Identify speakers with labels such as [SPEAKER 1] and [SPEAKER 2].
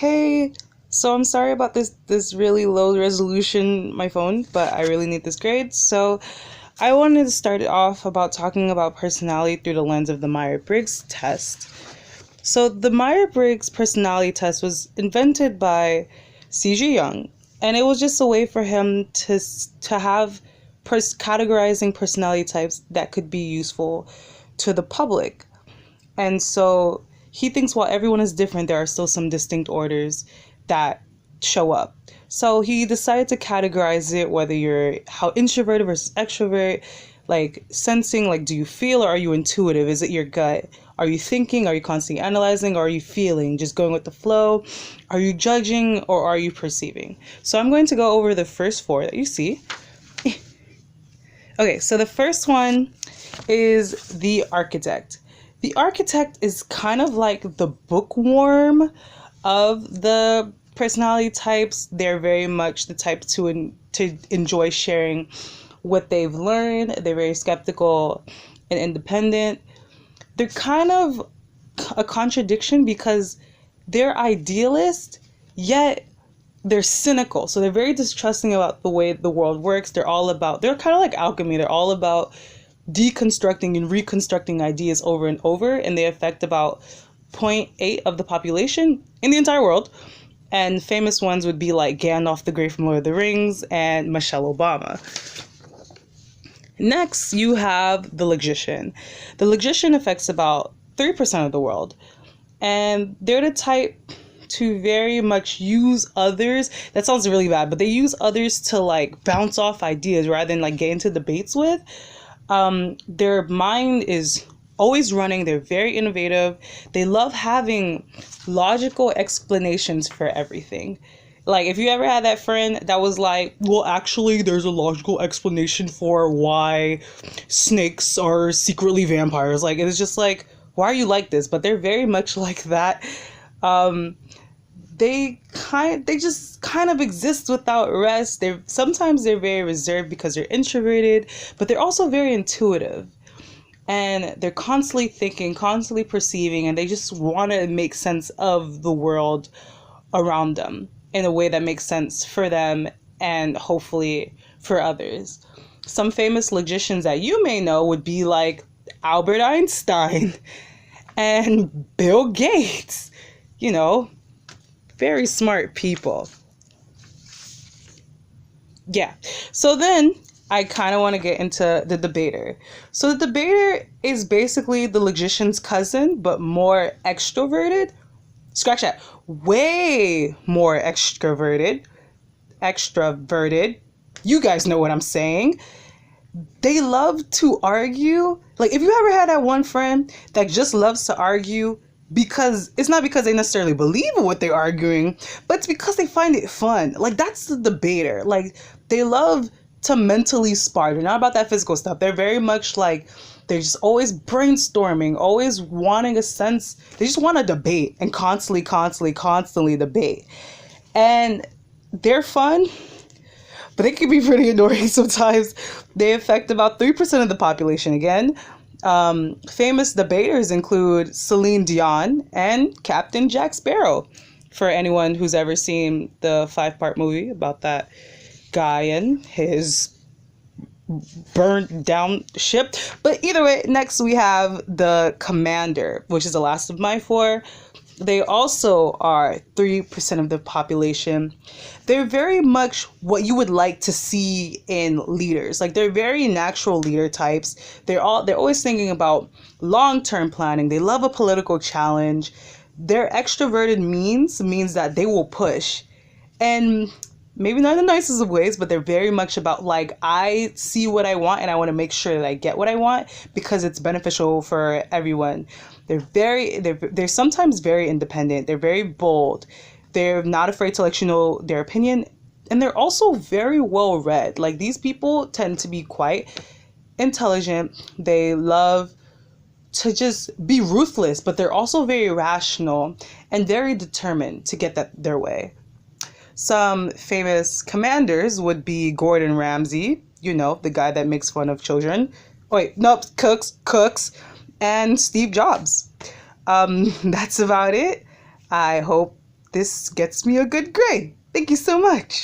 [SPEAKER 1] Hey, so I'm sorry about this really low resolution my phone, but I really need this grade. So I wanted to start it off about talking about personality through the lens of the Myer-Briggs test. So the Myer-Briggs personality test was invented by C.G. Jung, and it was just a way for him to have categorizing personality types that could be useful to the public. And so he thinks while everyone is different, there are still some distinct orders that show up. So he decided to categorize it, whether you're how introverted versus extrovert, like sensing, like do you feel or are you intuitive? Is it your gut? Are you thinking? Are you constantly analyzing? Or are you feeling, just going with the flow? Are you judging or are you perceiving? So I'm going to go over the first four that you see. Okay, so the first one is the architect. The architect is kind of like the bookworm of the personality types. They're very much the type to enjoy sharing what they've learned. They're very skeptical and independent. They're kind of a contradiction because they're idealist, yet they're cynical. So they're very distrusting about the way the world works. They're kind of like alchemy. They're all about deconstructing and reconstructing ideas over and over, and they affect about 0.8 of the population in the entire world. And famous ones would be like Gandalf the Grey from Lord of the Rings and Michelle Obama. Next, you have the logician. The logician affects about 3% of the world, and they're the type to very much use others. That sounds really bad, but they use others to like bounce off ideas rather than like get into debates with. Their mind is always running. They're very innovative. They love having logical explanations for everything. Like, if you ever had that friend that was like, well, actually, there's a logical explanation for why snakes are secretly vampires. Like, it's just like, why are you like this? But they're very much like that. They just kind of exist without rest. Sometimes they're very reserved because they're introverted, but they're also very intuitive. And they're constantly thinking, constantly perceiving, and they just want to make sense of the world around them in a way that makes sense for them and hopefully for others. Some famous logicians that you may know would be like Albert Einstein and Bill Gates. You know, very smart people. Yeah. So then I kind of want to get into the debater. So the debater is basically the logician's cousin, but more extroverted. Scratch that. Way more extroverted. You guys know what I'm saying. They love to argue. Like, if you ever had that one friend that just loves to argue, because it's not because they necessarily believe in what they're arguing, but it's because they find it fun. Like, that's the debater. Like, they love to mentally spar. They're not about that physical stuff. They're very much like, they're just always brainstorming, always wanting a sense. They just want to debate and constantly debate. And they're fun, but they can be pretty annoying sometimes. They affect about 3% of the population again. Famous debaters include Celine Dion and Captain Jack Sparrow, for anyone who's ever seen the 5-part movie about that guy and his burnt down ship. But either way, next we have the commander, which is the last of my 4. They also are 3% of the population. They're very much what you would like to see in leaders. Like, they're very natural leader types. They're always thinking about long-term planning. They love a political challenge. Their extroverted means that they will push. And maybe not in the nicest of ways, but they're very much about, like, I see what I want and I want to make sure that I get what I want because it's beneficial for everyone. They're sometimes very independent. They're very bold. They're not afraid to let you know their opinion. And they're also very well read. Like, these people tend to be quite intelligent. They love to just be ruthless, but they're also very rational and very determined to get their way. Some famous commanders would be Gordon Ramsay, you know, the guy that makes fun of children. Wait, nope, cooks, and Steve Jobs. That's about it. I hope This gets me a good grade. Thank you so much.